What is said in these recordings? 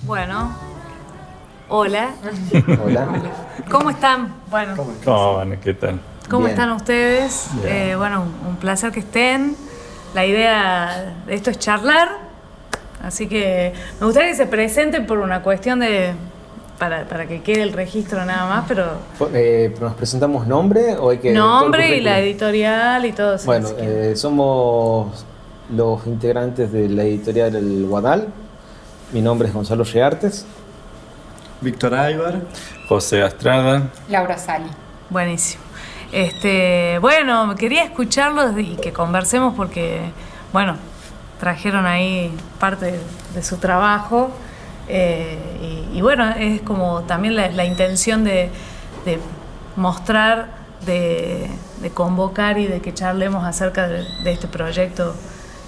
Bueno, hola. Hola. ¿Cómo están? Bueno, ¿Cómo van? ¿Qué tal? ¿cómo Bien. están ustedes? Bien. Bueno, un placer que estén. La idea de esto es charlar, así que me gustaría que se presenten por una cuestión de... para que quede el registro nada más, pero... ¿Nos presentamos nombre o hay que...? Nombre todo el y la currículum? editorial y todo eso. Bueno, así que- somos los integrantes de la editorial El Guadal. Mi nombre es Gonzalo Reartes. Víctor Aybar. José Astrada. Laura Sali. Buenísimo. Bueno, quería escucharlos y que conversemos porque, bueno, trajeron ahí parte de su trabajo y bueno, es como también la intención de mostrar, de convocar y de que charlemos acerca de este proyecto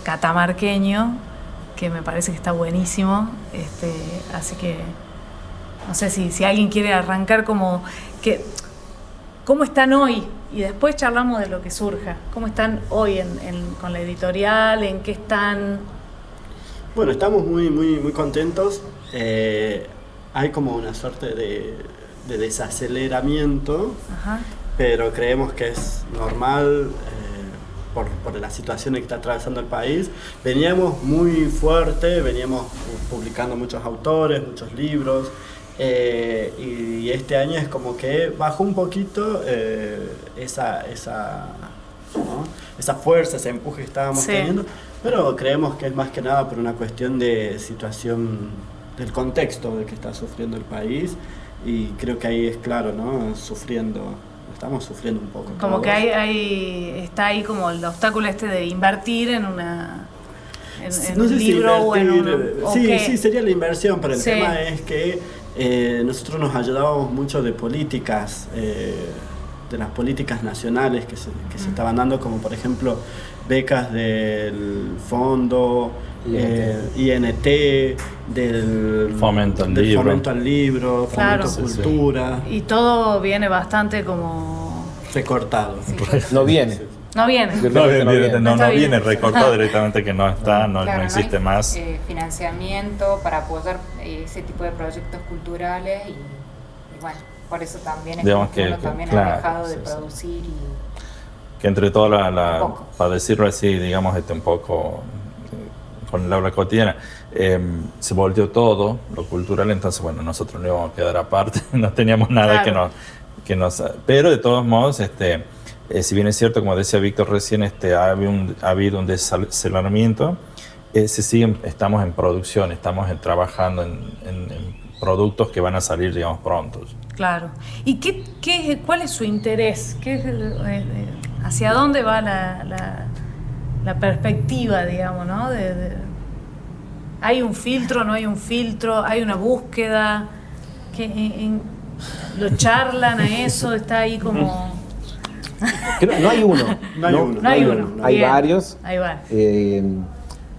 catamarqueño que me parece que está buenísimo, así que no sé si alguien quiere arrancar como que ¿cómo están hoy? Y después charlamos de lo que surja. ¿Cómo están hoy con la editorial? ¿En qué están? Bueno, estamos muy contentos. Hay como una suerte de desaceleramiento, Ajá. pero creemos que es normal por la situación que está atravesando el país. Veníamos muy fuerte, veníamos publicando muchos autores, muchos libros. Y este año es como que bajó un poquito esa fuerza, ese empuje que estábamos Sí. teniendo, pero creemos que es más que nada por una cuestión de situación del contexto de que está sufriendo el país, y creo que ahí es claro, ¿no? Estamos sufriendo un poco. Como todos. que está ahí como el obstáculo de invertir en una... En No un sé si libro o en invertir, un... ¿o sí, qué? sí, sería la inversión, pero el Sí. tema es que nosotros nos ayudábamos mucho de políticas, de las políticas nacionales que se estaban dando, como por ejemplo becas del fondo INT, del Fomento al del libro. fomento al libro, Claro. fomento Sí, sí. cultura, Y todo viene bastante como... recortado. No viene. No viene. Yo creo que no viene. No está No bien. viene recortado directamente, que no está, no Claro, existe hay, más. financiamiento para apoyar ese tipo de proyectos culturales y bueno, por eso también es Digamos como que que- uno que, también claro, ha dejado de sí, sí. producir y Que entre toda Un poco. para decirlo así, digamos, un poco con el habla cotidiana, se volteó todo lo cultural, entonces bueno, nosotros no íbamos a quedar aparte, no teníamos nada Claro. que nos... Pero de todos modos, si bien es cierto, como decía Víctor recién, ha habido un desaceleramiento, estamos en producción, trabajando en productos que van a salir, digamos, pronto. Claro. ¿Y cuál es su interés? ¿Hacia dónde va la perspectiva, digamos, ¿no? ¿Hay un filtro, no hay un filtro? ¿Hay una búsqueda? ¿Lo charlan a eso? ¿Está ahí como...? No hay uno. No hay uno. No hay uno. Hay Bien. varios. Ahí va.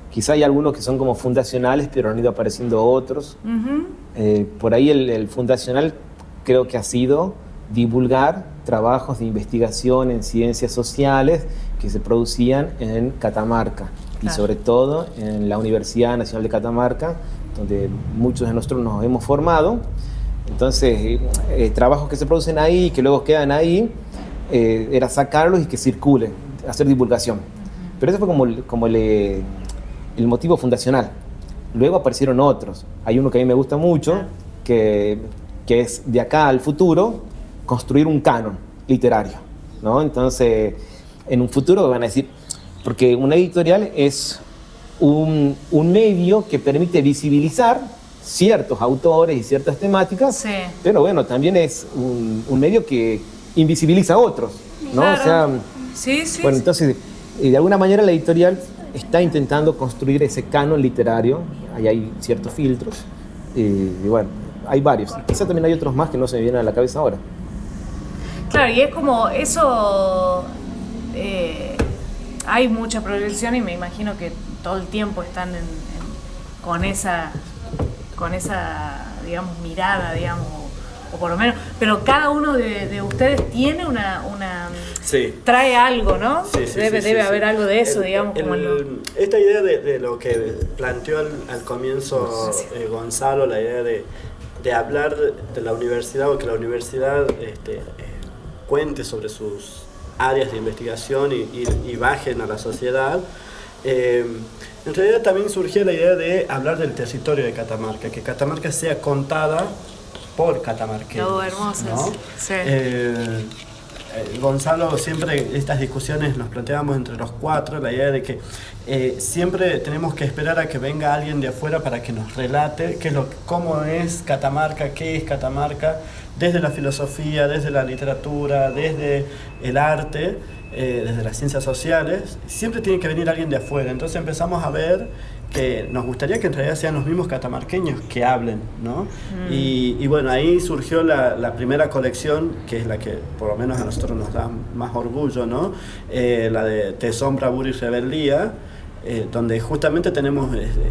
Quizá hay algunos que son como fundacionales, pero han ido apareciendo otros. Ujú. Por ahí el fundacional creo que ha sido divulgar trabajos de investigación en ciencias sociales que se producían en Catamarca y Claro. sobre todo en la Universidad Nacional de Catamarca, donde muchos de nosotros nos hemos formado. Entonces, trabajos que se producen ahí y que luego quedan ahí, era sacarlos y que circulen, hacer divulgación. Pero ese fue como el motivo fundacional. Luego aparecieron otros. Hay uno que a mí me gusta mucho, que es de acá al futuro, construir un canon literario, ¿no? Entonces, en un futuro van a decir, porque una editorial es un medio que permite visibilizar ciertos autores y ciertas temáticas, Sí. pero bueno, también es un medio que invisibiliza a otros, ¿no? Claro. O sea, Sí, sí. bueno, sí. entonces, de alguna manera la editorial está intentando construir ese canon literario, ahí hay ciertos filtros, y bueno, hay varios. Quizá también hay otros más que no se me vienen a la cabeza ahora. Claro, y es como eso, hay mucha proyección y me imagino que todo el tiempo están con esa, digamos, mirada, digamos, o por lo menos, pero cada uno de ustedes tiene una Sí. trae algo, ¿no? Sí, sí, debe sí, sí, haber sí. algo de eso, digamos. Como esta idea de lo que planteó al comienzo Gonzalo, la idea de hablar de la universidad, o que la universidad cuente sobre sus áreas de investigación y bajen a la sociedad. En realidad también surgió la idea de hablar del territorio de Catamarca, que Catamarca sea contada por catamarqueños. Todo hermoso, ¿no? sí. Gonzalo, siempre estas discusiones nos planteábamos entre los cuatro, la idea de que siempre tenemos que esperar a que venga alguien de afuera para que nos relate cómo es Catamarca, qué es Catamarca, desde la filosofía, desde la literatura, desde el arte, desde las ciencias sociales. Siempre tiene que venir alguien de afuera. Entonces empezamos a ver que nos gustaría que en realidad sean los mismos catamarqueños que hablen, ¿no? Y bueno, ahí surgió la primera colección, que es la que por lo menos a nosotros nos da más orgullo, ¿no? La de Tesón, Bravura y Rebeldía, donde justamente tenemos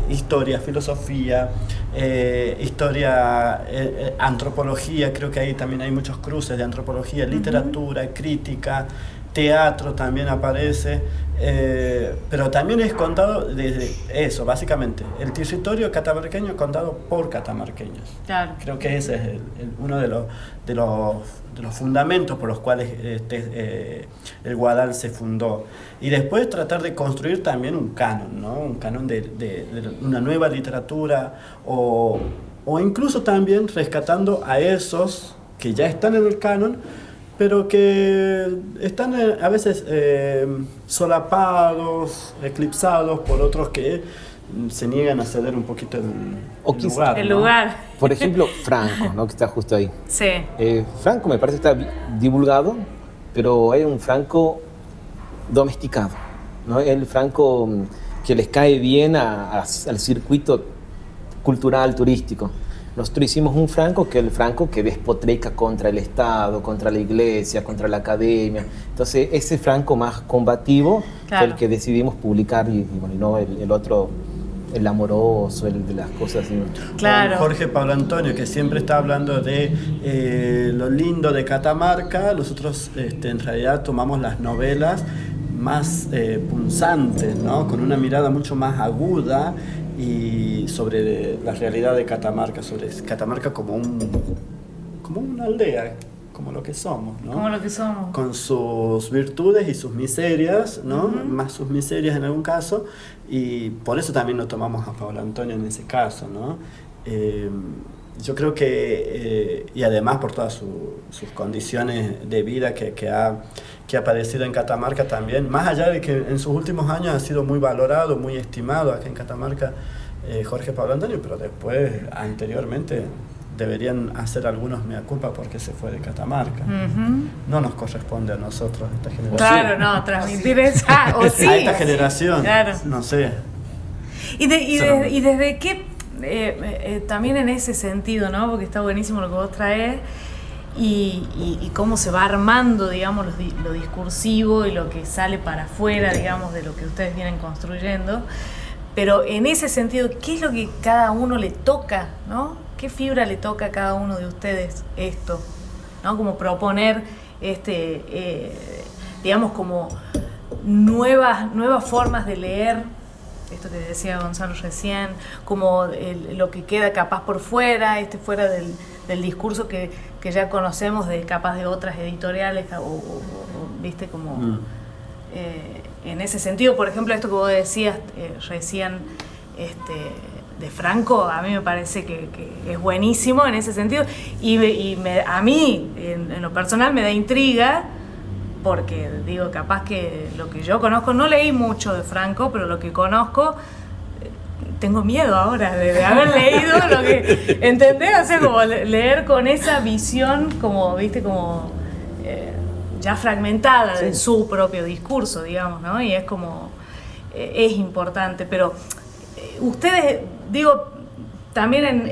historia, filosofía, historia, antropología, creo que ahí también hay muchos cruces de antropología, literatura, crítica, teatro también aparece, pero también es contado desde eso, básicamente, el territorio catamarqueño contado por catamarqueños. Claro. Creo que ese es uno de los fundamentos por los cuales el Guadal se fundó. Y después tratar de construir también un canon, ¿no? Un canon de una nueva literatura, o incluso también rescatando a esos que ya están en el canon, pero que están a veces solapados, eclipsados por otros que se niegan a ceder un poquito el lugar. El ¿no? lugar. Por ejemplo, Franco, ¿no? Que está justo ahí. Sí. Franco me parece que está divulgado, pero hay un Franco domesticado, ¿no? El Franco que les cae bien al circuito cultural, turístico. Nosotros hicimos un Franco que es el Franco que despotrica contra el Estado, contra la iglesia, contra la academia. Entonces, ese Franco más combativo fue el que decidimos publicar y no el otro, el amoroso, el de las cosas así. Claro. Jorge Pablo Antonio, que siempre está hablando de lo lindo de Catamarca. Nosotros en realidad tomamos las novelas más punzantes, ¿no? Con una mirada mucho más aguda, y sobre la realidad de Catamarca, sobre Catamarca como una aldea, como lo que somos, ¿no? Como lo que somos. Con sus virtudes y sus miserias, ¿no? Más sus miserias en algún caso, y por eso también lo tomamos a Pablo Antonio en ese caso, ¿no? Yo creo que, y además por todas sus condiciones de vida que ha aparecido en Catamarca también, más allá de que en sus últimos años ha sido muy valorado, muy estimado acá en Catamarca, Jorge Pablo Antonio, pero después, anteriormente, deberían hacer algunos mea culpa porque se fue de Catamarca. No nos corresponde a nosotros, esta generación. Claro, no, transmitir esa, o sí. A esta generación, claro. no sé. Y desde qué, también en ese sentido, ¿no? Porque está buenísimo lo que vos traes, y cómo se va armando, digamos, lo discursivo y lo que sale para afuera, digamos, de lo que ustedes vienen construyendo. Pero en ese sentido, ¿qué es lo que cada uno le toca, ¿no? ¿Qué fibra le toca a cada uno de ustedes esto? ¿No? Como proponer, digamos, como nuevas formas de leer, esto que decía Gonzalo recién, como lo que queda capaz por fuera, fuera del discurso que ya conocemos capaz de otras editoriales, o viste, como en ese sentido. Por ejemplo, esto que vos decías recién, de Franco, a mí me parece que es buenísimo en ese sentido, y a mí, en lo personal, me da intriga, porque digo, capaz que lo que yo conozco, no leí mucho de Franco, pero lo que conozco, tengo miedo ahora de haber leído lo que, ¿entendés? O sea, como leer con esa visión, como, viste, como ya fragmentada de su propio discurso, digamos, ¿no? Y es como, es importante, pero ustedes, digo, también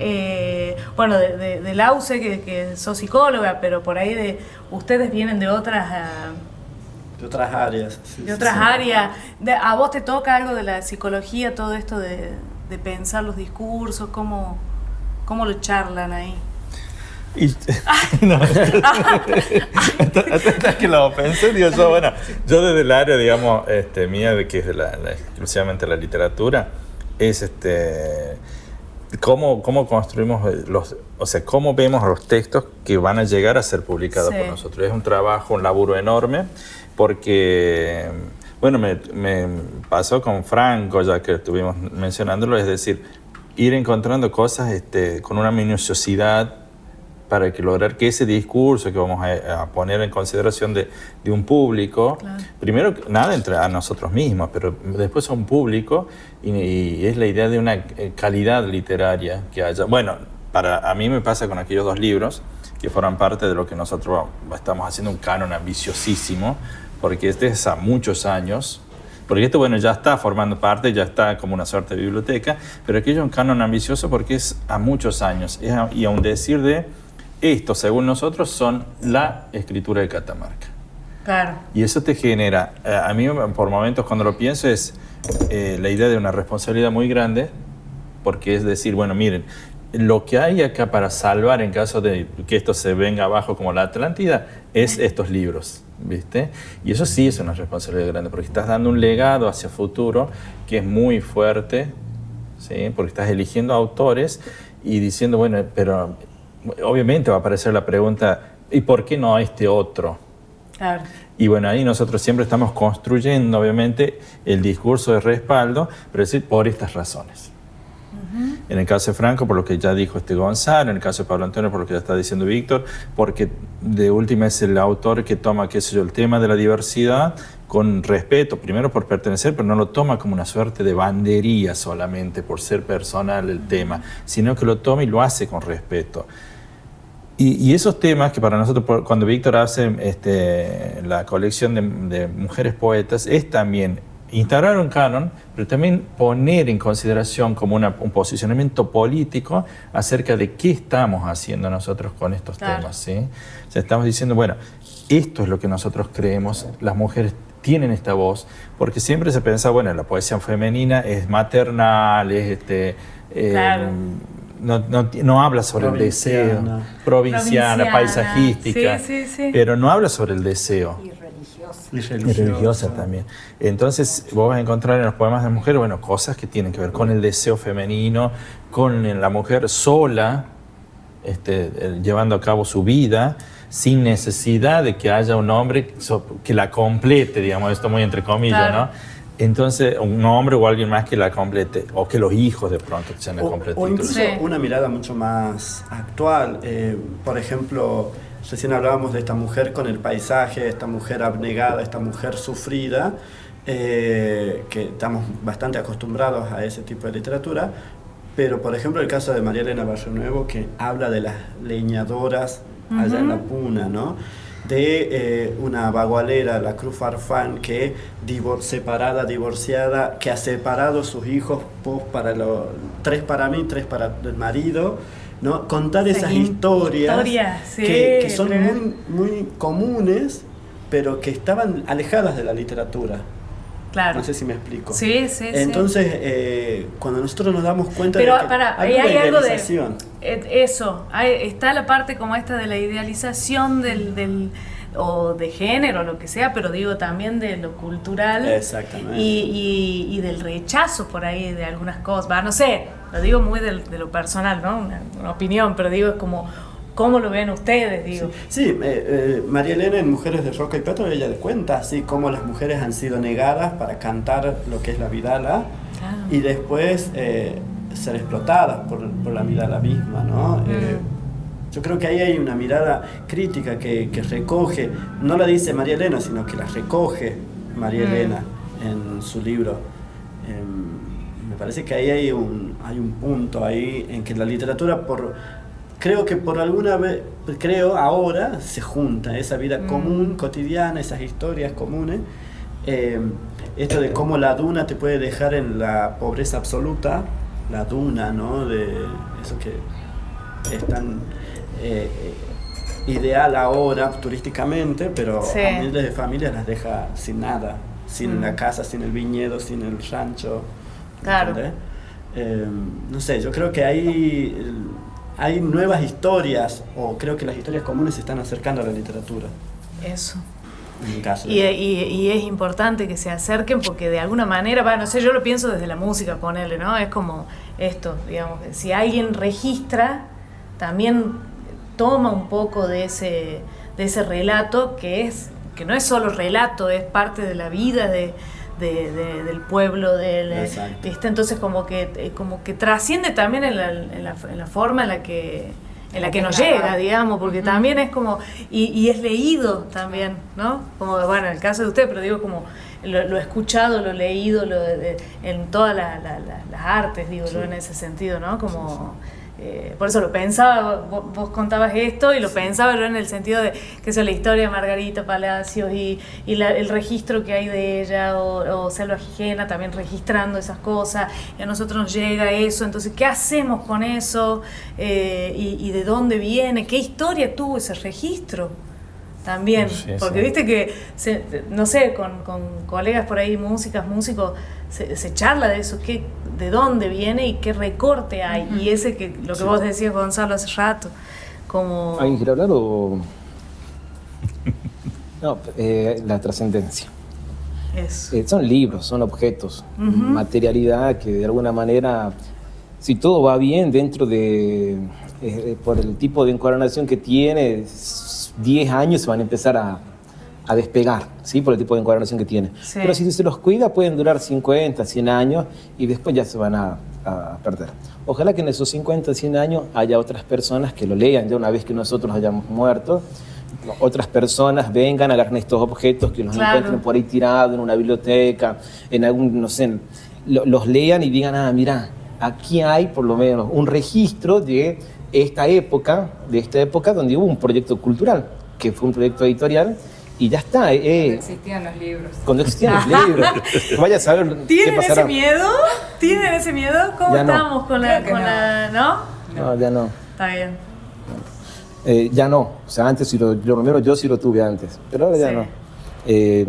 bueno, de Lauce, que sos psicóloga, pero por ahí ustedes vienen de otras áreas. Sí, de otras áreas. ¿A vos te toca algo de la psicología, todo esto de pensar los discursos? ¿Cómo lo charlan ahí? Y, no, hasta que lo pensé, digo yo, bueno, yo desde el área, digamos, mía, de que es exclusivamente la literatura, es cómo construimos o sea, cómo vemos los textos que van a llegar a ser publicados por nosotros. Es un trabajo, un laburo enorme, porque, bueno, me pasó con Franco, ya que estuvimos mencionándolo, es decir, ir encontrando cosas con una minuciosidad para lograr que ese discurso que vamos a poner en consideración de un público, primero nada entre a nosotros mismos, pero después a un público, y es la idea de una calidad literaria que haya. Bueno, a mí me pasa con aquellos 2 libros que forman parte de lo que nosotros estamos haciendo, un canon ambiciosísimo, porque es a muchos años. Porque bueno, ya está formando parte, ya está como una suerte de biblioteca, pero aquello es un canon ambicioso porque es a muchos años. Y aún decir de esto, según nosotros, son la escritura de Catamarca. Claro. Y eso te genera, a mí por momentos cuando lo pienso, es la idea de una responsabilidad muy grande, porque es decir, bueno, miren, lo que hay acá para salvar en caso de que esto se venga abajo como la Atlántida, es estos libros, ¿viste? Y eso sí es una responsabilidad grande, porque estás dando un legado hacia futuro que es muy fuerte, ¿sí? Porque estás eligiendo autores y diciendo, bueno, pero obviamente va a aparecer la pregunta, ¿y por qué no este otro? Claro. Y bueno, ahí nosotros siempre estamos construyendo, obviamente, el discurso de respaldo, pero es decir, por estas razones. En el caso de Franco, por lo que ya dijo Gonzalo, en el caso de Pablo Antonio, por lo que ya está diciendo Víctor, porque de última es el autor que toma, qué sé yo, el tema de la diversidad con respeto, primero por pertenecer, pero no lo toma como una suerte de bandería solamente por ser personal el tema, sino que lo toma y lo hace con respeto. Y esos temas que para nosotros, cuando Víctor hace la colección de mujeres poetas, es también instaurar un canon, pero también poner en consideración como un posicionamiento político acerca de qué estamos haciendo nosotros con estos temas, ¿sí? O sea, estamos diciendo, bueno, esto es lo que nosotros creemos, las mujeres tienen esta voz, porque siempre se piensa, bueno, la poesía femenina es maternal, es no habla sobre el deseo, provinciana, paisajística, sí. Pero no habla sobre el deseo. Y religiosa también. Entonces vos vas a encontrar en los poemas de mujeres, bueno, cosas que tienen que ver con el deseo femenino, con la mujer sola, llevando a cabo su vida, sin necesidad de que haya un hombre que la complete, digamos, esto muy entre comillas, claro. ¿No? Entonces, un hombre o alguien más que la complete, o que los hijos de pronto sean la completitud. O incluso una mirada mucho más actual. Por ejemplo, recién hablábamos de esta mujer con el paisaje, esta mujer abnegada, esta mujer sufrida, que estamos bastante acostumbrados a ese tipo de literatura. Pero, por ejemplo, el caso de María Elena Barrionuevo, que habla de las leñadoras allá en la Puna, ¿no? De una bagualera, la Cruz Farfán, que separada, divorciada, que ha separado sus hijos, tres para mí, 3 para el marido, ¿no? Contar esas historias que son muy, muy comunes, pero que estaban alejadas de la literatura. Claro. No sé si me explico. Sí. Entonces, cuando nosotros nos damos cuenta pero, de que hay algo de eso, está la parte como esta de la idealización o de género, lo que sea, pero digo también de lo cultural. Exactamente. Y del rechazo por ahí de algunas cosas. No sé, lo digo muy de lo personal, ¿no? Una opinión, pero digo, es como ¿cómo lo ven ustedes? Digo. Sí, María Elena en Mujeres de Roca y Petro, ella cuenta así cómo las mujeres han sido negadas para cantar lo que es la vidala, claro. Y después ser explotadas por la vidala misma, ¿no? Yo creo que ahí hay una mirada crítica que recoge, no la dice María Elena, sino que la recoge María Elena en su libro. Me parece que ahí hay un punto ahí en que la literatura creo que por alguna vez, ahora se junta esa vida común, cotidiana, esas historias comunes, esto de cómo la duna te puede dejar en la pobreza absoluta, la duna, ¿no? De eso que es tan ideal ahora turísticamente, pero a miles de familias las deja sin nada, sin la casa, sin el viñedo, sin el rancho. Claro. No sé, yo creo que ahí hay nuevas historias, o creo que las historias comunes se están acercando a la literatura. Eso. En el caso Y es importante que se acerquen porque de alguna manera, no sé, yo lo pienso desde la música, ponerle, ¿no? Es como esto, digamos, si alguien registra, también toma un poco de ese relato que no es solo relato, es parte de la vida del pueblo, ¿viste? Entonces como que trasciende también en la forma en la que nos llega, digamos, porque también es como, y es leído también, ¿no? Como, bueno, en el caso de usted, pero digo como, lo he escuchado, lo he leído, en todas las artes, digo, Sí. en ese sentido, ¿no? Como, por eso lo pensaba, vos contabas esto, y lo pensaba yo en el sentido de que es la historia de Margarita Palacios y el registro que hay de ella, o Selva Gijena también registrando esas cosas, y a nosotros nos llega eso, entonces, ¿qué hacemos con eso? Y de dónde viene, qué historia tuvo ese registro también, Sí, porque sí. viste que, no sé, con colegas por ahí, músicos, se charla de eso, de dónde viene y qué recorte hay, y ese lo que Sí. vos decías, Gonzalo, hace rato, como... ¿Alguien quiere hablar o...? No, la trascendencia. Eso. Son libros, son objetos, materialidad que de alguna manera, si todo va bien dentro de, por el tipo de encuadernación que tiene, 10 años se van a empezar a despegar, ¿sí? Por el tipo de encuadernación que tiene. Sí. Pero si se los cuida pueden durar 50, 100 años y después ya se van a perder. Ojalá que en esos 50, 100 años haya otras personas que lo lean ya una vez que nosotros hayamos muerto. Otras personas vengan, agarren estos objetos que los Claro. encuentren por ahí tirados en una biblioteca, en algún, no sé, los lean y digan, mira, aquí hay por lo menos un registro de esta época donde hubo un proyecto cultural, que fue un proyecto editorial, y ya está. Cuando existían los libros. Cuando existían los libros, vaya a saber qué ¿Tienen pasará. ese miedo? ¿Tienen ese miedo? ¿Cómo Ya no. estamos con Creo que ¿no? No, ya no. Está bien. Ya no, o sea, antes yo sí lo tuve antes, pero ahora ya Sí.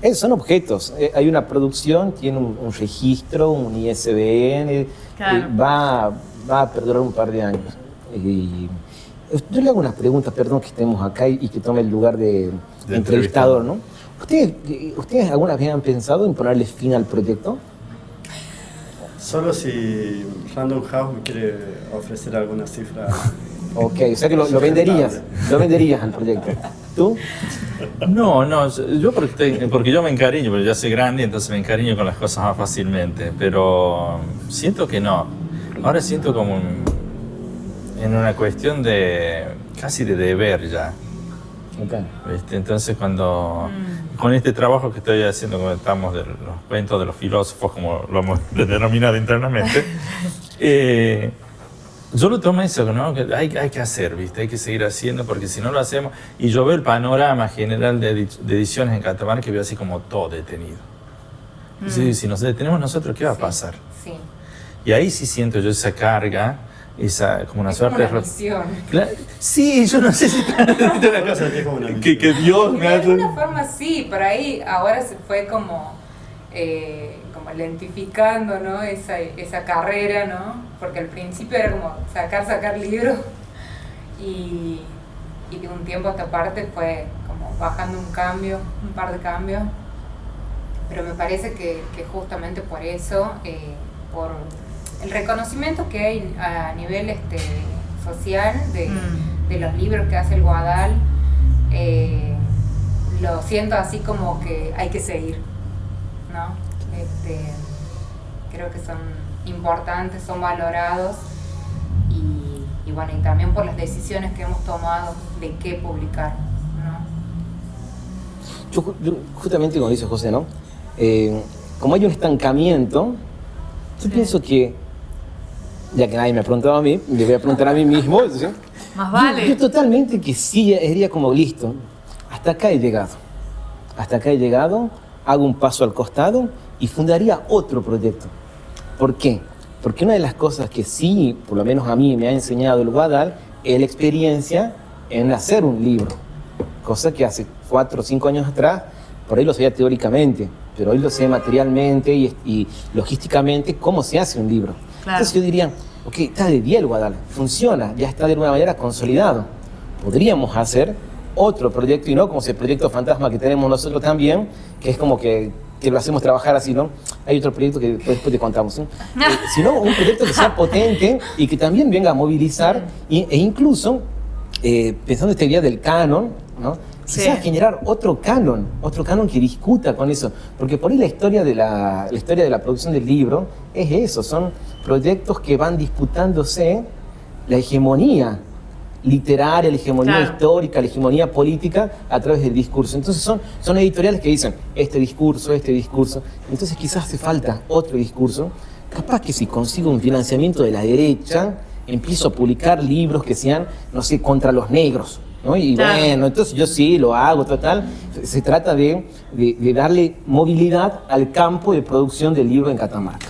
no. Son objetos, hay una producción, tiene un registro, un ISBN, Claro. va a perdurar un par de años. Y yo le hago una pregunta, perdón que estemos acá y que tome el lugar de entrevistador, ¿no? ¿Ustedes alguna vez han pensado en ponerle fin al proyecto? Solo si Random House me quiere ofrecer alguna cifra. Ok, o sea que lo venderías al proyecto. ¿Tú? No, yo porque yo me encariño, pero ya soy grande, entonces me encariño con las cosas más fácilmente, pero siento que no. Ahora siento como en una cuestión casi de deber ya. Okay. ¿Viste? Entonces con este trabajo que estoy haciendo, como estamos de los cuentos de los filósofos, como lo hemos denominado internamente, yo lo tomo eso, ¿no? Que hay que hacer, ¿viste? Hay que seguir haciendo, porque si no lo hacemos, y yo veo el panorama general de ediciones en Catamarca, que veo así como todo detenido. Y si nos detenemos nosotros, ¿qué va a pasar? Sí. Y ahí sí siento yo esa carga, como una Es suerte como una misión. Sí, yo no sé si Una cosa que es como una que Dios me De hace... alguna forma sí, por ahí ahora se fue como lentificando, ¿no? Esa carrera, ¿no? Porque al principio era como sacar libros y de un tiempo a esta parte fue como bajando un par de cambios, pero me parece que justamente por eso, por el reconocimiento que hay a nivel social de los libros que hace el Guadal, lo siento así como que hay que seguir, ¿no? Creo que son importantes, son valorados y bueno, y también por las decisiones que hemos tomado de qué publicar, ¿no? Yo justamente como dice José, ¿no? Como hay un estancamiento, yo pienso que, ya que nadie me ha preguntado a mí, le voy a preguntar a mí mismo, ¿sí? Más vale. Yo totalmente que sí, sería como listo, hasta acá he llegado, hago un paso al costado y fundaría otro proyecto. ¿Por qué? Porque una de las cosas que sí, por lo menos a mí me ha enseñado el Guadal, es la experiencia en hacer un libro. Cosa que hace 4 o 5 años atrás, por ahí lo sabía teóricamente, pero hoy lo sé materialmente y logísticamente cómo se hace un libro. Claro. Entonces yo diría, ok, está de día el Guadal, funciona, ya está de alguna manera consolidado. Podríamos hacer otro proyecto y no como ese proyecto fantasma que tenemos nosotros también, que es como que lo hacemos trabajar así, ¿no? Hay otro proyecto que después te contamos, ¿no? Sino un proyecto que sea potente y que también venga a movilizar e incluso, pensando esta idea del canon, ¿no? Quizás generar otro canon que discuta con eso, porque por ahí la historia de la producción del libro es eso, son proyectos que van disputándose la hegemonía literaria, la hegemonía histórica, la hegemonía política a través del discurso. Entonces son editoriales que dicen este discurso, entonces quizás hace falta otro discurso. Capaz que si consigo un financiamiento de la derecha, empiezo a publicar libros que sean, no sé, contra los negros, ¿no? Y bueno, entonces yo sí lo hago, total. Se trata de darle movilidad al campo de producción del libro en Catamarca.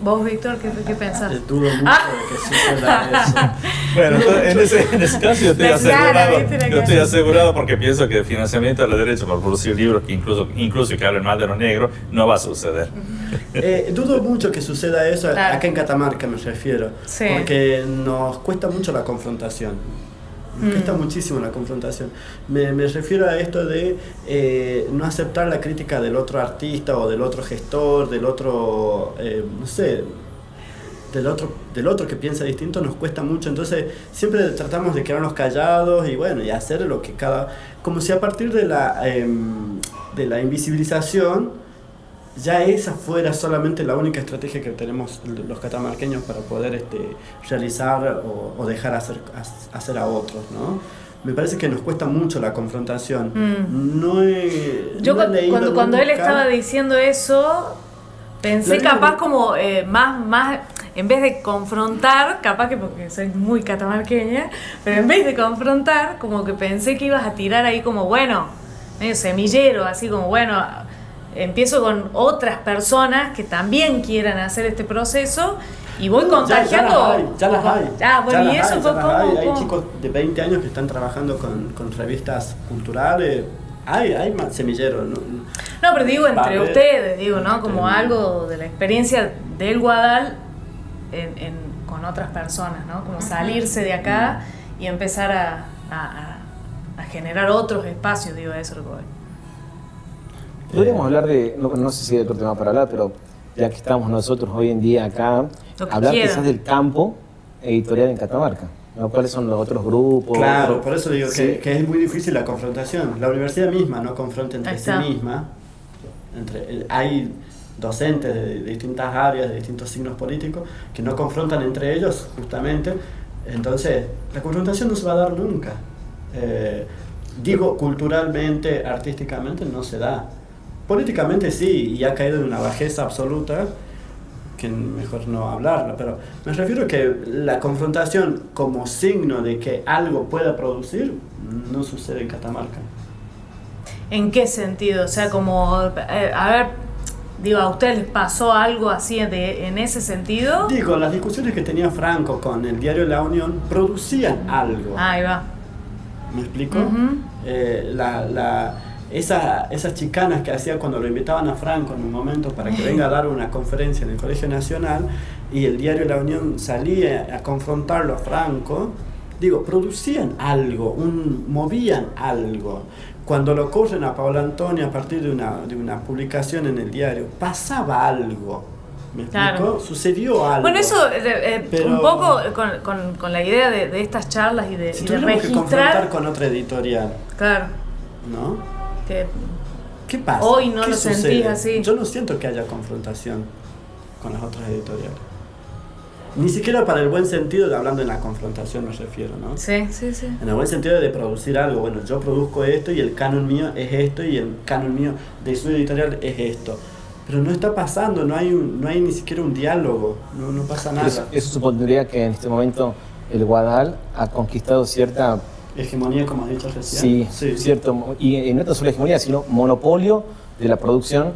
¿Vos, Víctor, qué pensás? Dudo mucho de que suceda eso. Bueno, entonces, en ese caso yo estoy asegurado porque pienso que el financiamiento de la derecha por producir libros que incluso que hablen mal de los negros no va a suceder. Dudo mucho que suceda eso, acá en Catamarca me refiero, porque nos cuesta mucho la confrontación. Nos cuesta muchísimo la confrontación. Me refiero a esto de no aceptar la crítica del otro artista o del otro gestor, del otro, no sé, del otro que piensa distinto. Nos cuesta mucho, entonces siempre tratamos de quedarnos callados y bueno, y hacer lo que como si a partir de la invisibilización ya esa fuera solamente la única estrategia que tenemos los catamarqueños para poder realizar o dejar hacer a otros, ¿no? Me parece que nos cuesta mucho la confrontación. Cuando él estaba diciendo eso, pensé capaz como más en vez de confrontar, capaz que porque soy muy catamarqueña, pero en vez de confrontar, como que pensé que ibas a tirar ahí como, bueno, medio semillero, así como, bueno, empiezo con otras personas que también quieran hacer este proceso y voy contagiando. Ya las hay. Bueno, y eso fue como. Hay chicos de 20 años que están trabajando con revistas culturales. Hay más semilleros. No, pero digo entre ustedes, ¿no? Como algo de la experiencia del Guadal con otras personas, ¿no? Como salirse de acá y empezar a generar otros espacios, digo, eso es lo que voy. Podríamos hablar no sé si hay otro tema para hablar, pero ya que estamos nosotros hoy en día acá, hablar quizás del campo editorial en Catamarca, ¿no? ¿Cuáles son los otros grupos? Claro, por eso digo que es muy difícil la confrontación. La universidad misma no confronta entre sí misma. Hay docentes de distintas áreas, de distintos signos políticos, que no confrontan entre ellos justamente. Entonces, la confrontación no se va a dar nunca. Digo, culturalmente, artísticamente no se da. Políticamente sí, y ha caído en una bajeza absoluta, que mejor no hablarla, pero me refiero a que la confrontación como signo de que algo pueda producir no sucede en Catamarca. ¿En qué sentido? O sea, como, a ver, digo, ¿a ustedes les pasó algo así en ese sentido? Digo, las discusiones que tenía Franco con el diario La Unión producían algo. Ahí va. ¿Me explico? Esas chicanas que hacía cuando lo invitaban a Franco en un momento para que venga a dar una conferencia en el Colegio Nacional y el diario La Unión salía a confrontarlo a Franco, digo, producían algo, movían algo. Cuando lo corren a Paola Antonia a partir de una publicación en el diario, pasaba algo. ¿Me explico? Claro. Sucedió algo. Bueno, eso pero, un poco con la idea de estas charlas y de registrar. Que confrontar con otra editorial. Claro. ¿No? ¿Qué pasa? Hoy no lo sentís así. Yo no siento que haya confrontación con las otras editoriales. Ni siquiera para el buen sentido de hablando en la confrontación me refiero, ¿no? Sí. En el buen sentido de producir algo. Bueno, yo produzco esto y el canon mío es esto y el canon mío de su editorial es esto. Pero no está pasando, no hay ni siquiera un diálogo, no pasa nada. Eso supondría que en este momento el Guadal ha conquistado cierta hegemonía, como has dicho recién. Sí, cierto. Y no solo hegemonía, sino monopolio de la producción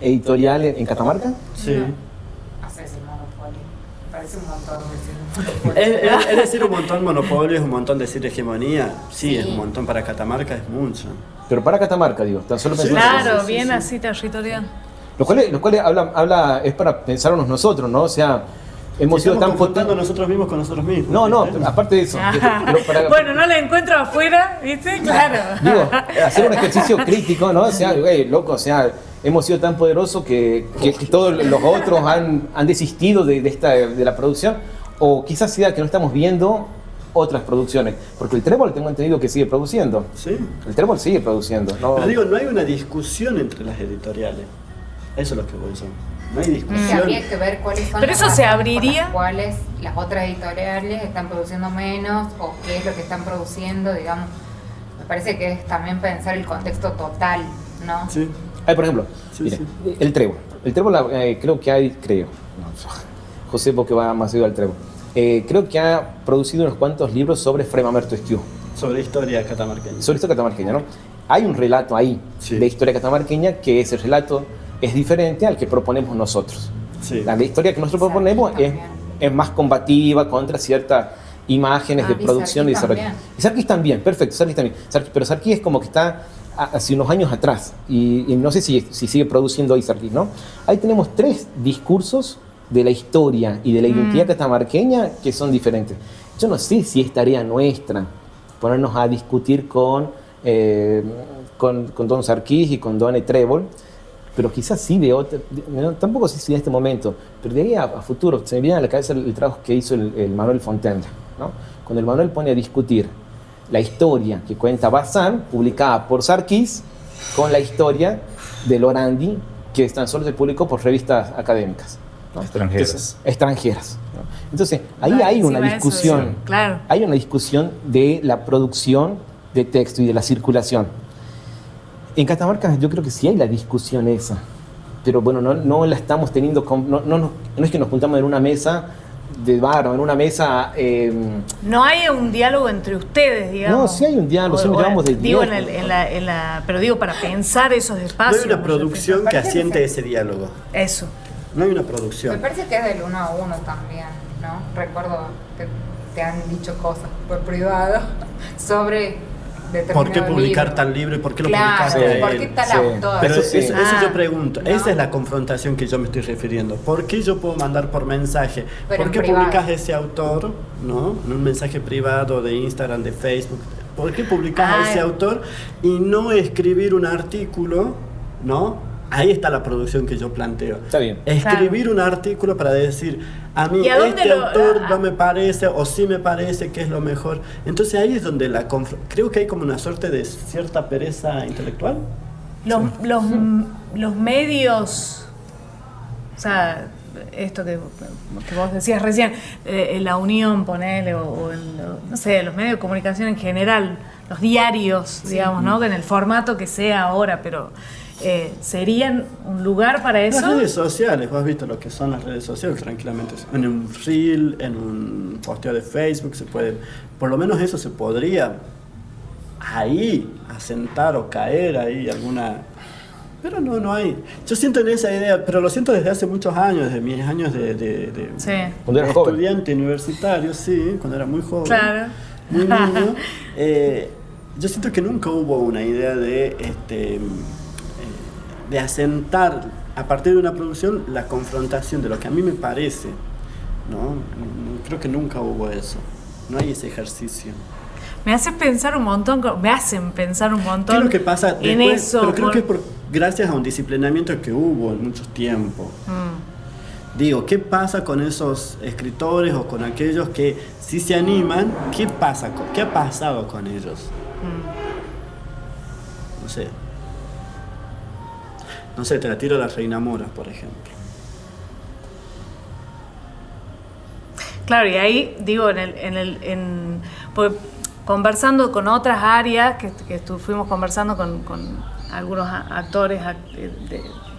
editorial en Catamarca. Sí. No sé si monopolio. Me parece un montón decir monopolio. Es decir un montón monopolio, es un montón decir hegemonía. Sí, es un montón para Catamarca, es mucho. pero para Catamarca, digo, tan solo pensando. Claro, sí, bien sí. así territorial. Lo cual habla es para pensarnos nosotros, ¿no? O sea, hemos sido tan confrontando potentes. nosotros mismos con nosotros mismos. No, ¿viste? aparte de eso. Bueno, no la encuentro afuera, ¿viste? Claro. Digo, hacer un ejercicio crítico, ¿no? O sea, loco, o sea, hemos sido tan poderosos que todos los otros han desistido de la producción, o quizás sea que no estamos viendo otras producciones, porque el Trébol tengo entendido que sigue produciendo. Sí. El Trébol sigue produciendo, ¿no? Pero digo, no hay una discusión entre las editoriales. Eso es lo que voy a decir. No hay Que discusión. habría que ver cuáles son Pero las eso se razones por abriría. las cuales las otras editoriales están produciendo menos o qué es lo que están produciendo, digamos. Me parece que es también pensar el contexto total, ¿no? Sí. Por ejemplo, Sí, mire, sí. el Trébol. El Trébol creo que no, José, porque va más ido al Trébol. Creo que ha producido unos cuantos libros sobre Frema Mertesquieu, Sobre historia catamarqueña. sobre historia catamarqueña, ¿no? Hay un relato ahí Sí. de historia catamarqueña que ese relato es diferente al que proponemos nosotros. Sí. La historia que nosotros Sarkis proponemos también. es más combativa contra ciertas imágenes de y producción y Sarkis desarrollo. también. Y Sarkis también, perfecto, Sarkis también. Pero Sarkis es como que está hace unos años atrás y no sé si sigue produciendo hoy Sarkis, ¿no? Ahí tenemos 3 discursos de la historia y de la identidad catamarqueña que son diferentes. Yo no sé si es tarea nuestra ponernos a discutir con don Sarkis y con don Trébol, pero quizás sí tampoco sé si en este momento, pero de ahí a futuro se me viene a la cabeza el trabajo que hizo el Manuel Fontaine, ¿no? Cuando el Manuel pone a discutir la historia que cuenta Bazán, publicada por Sarkis, con la historia de Lorandi, que tan solo se publicó por revistas académicas, ¿no? Extranjeras, ¿no? Entonces, ahí hay una discusión, Eso, claro. hay una discusión de la producción de texto y de la circulación. En Catamarca yo creo que sí hay la discusión esa, pero bueno, no la estamos teniendo, no es que nos juntamos en una mesa de bar o en una mesa... No hay un diálogo entre ustedes, digamos. No, sí hay un diálogo, sí nos llevamos de digo, diálogo. pero digo, para pensar esos No espacios. hay una producción que parece que asiente sí. ese diálogo. Eso. No hay una Me producción. parece que es del 1 a 1 también, ¿no? Recuerdo que te han dicho cosas por privado sobre determinado ¿Por qué publicar libro. tal libro y por qué lo Claro, publicaste a ¿por él? qué tal Sí. autor? Pero Eso sí. eso yo pregunto, ¿no? esa es la confrontación que yo me estoy refiriendo. ¿Por qué yo puedo mandar por mensaje? Pero ¿Por en qué privado. publicas ese autor, ¿no? En un mensaje privado de Instagram, de Facebook. ¿Por qué publicas a ese autor y no escribir un artículo, ¿no? Ahí está la producción que yo planteo. Está bien. Escribir un artículo para decir, a mí ¿Y a dónde este lo- autor no me parece o sí me parece que es lo mejor. Entonces ahí es donde creo que hay como una suerte de cierta pereza intelectual. Los medios, o sea, esto que vos decías recién, la Unión, ponele, no sé, los medios de comunicación en general, los diarios, digamos, ¿no? Que en el formato que sea ahora, pero ¿serían un lugar para Las eso? redes sociales, vos has visto lo que son las redes sociales tranquilamente. En un reel, en un posteo de Facebook se puede, por lo menos eso se podría ahí asentar o caer ahí alguna. Pero no hay. Yo siento en esa idea, pero lo siento desde hace muchos años, desde mis años de Sí. Cuando era de joven. estudiante universitario, sí, cuando era muy joven. Claro. Muy niño. Yo siento que nunca hubo una idea de asentar a partir de una producción la confrontación de lo que a mí me parece, ¿no? Creo que nunca hubo eso. No hay ese ejercicio. Me hacen pensar un montón ¿Qué es lo que pasa en después? eso. Pero creo que es gracias a un disciplinamiento que hubo en muchos tiempos. Digo, ¿qué pasa con esos escritores o con aquellos que sí se animan? ¿Qué pasa? ¿Qué ha pasado con ellos? No sé. No sé, te la tiro a la Reina Mora, por ejemplo. Claro, y ahí digo, porque conversando con otras áreas, fuimos conversando con algunos actores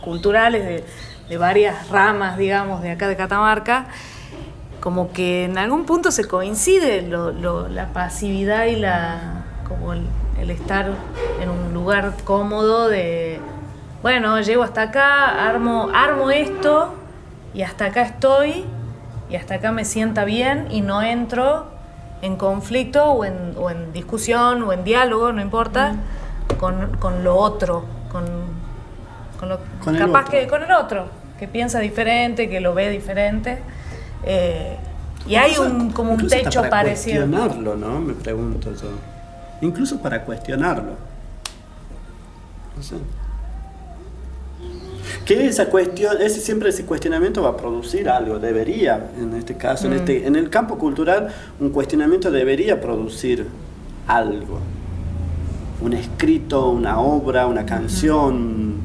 culturales de varias ramas, digamos, de acá de Catamarca, como que en algún punto se coincide la pasividad y como el estar en un lugar cómodo de, bueno, llego hasta acá, armo esto y hasta acá estoy y hasta acá me sienta bien y no entro en conflicto o en discusión o en diálogo, no importa, con lo otro, con lo Con el capaz otro. que con el otro, que piensa diferente, que lo ve diferente. Y hay como un Incluso hasta techo para parecido. cuestionarlo, ¿no? Me pregunto yo. Incluso para cuestionarlo. No sé. Que esa cuestión, siempre ese cuestionamiento va a producir algo, debería, en este caso, en el campo cultural, un cuestionamiento debería producir algo. Un escrito, una obra, una canción,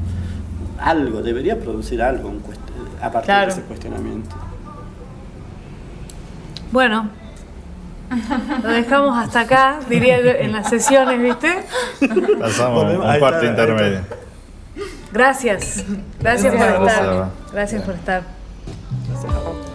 algo, debería producir algo a partir Claro. de ese cuestionamiento. Bueno, lo dejamos hasta acá, diría yo, en las sesiones, ¿viste? Pasamos Volvemos, un ahí cuarto está, ahí intermedio. Gracias por Gracias. estar. Gracias por estar. Gracias.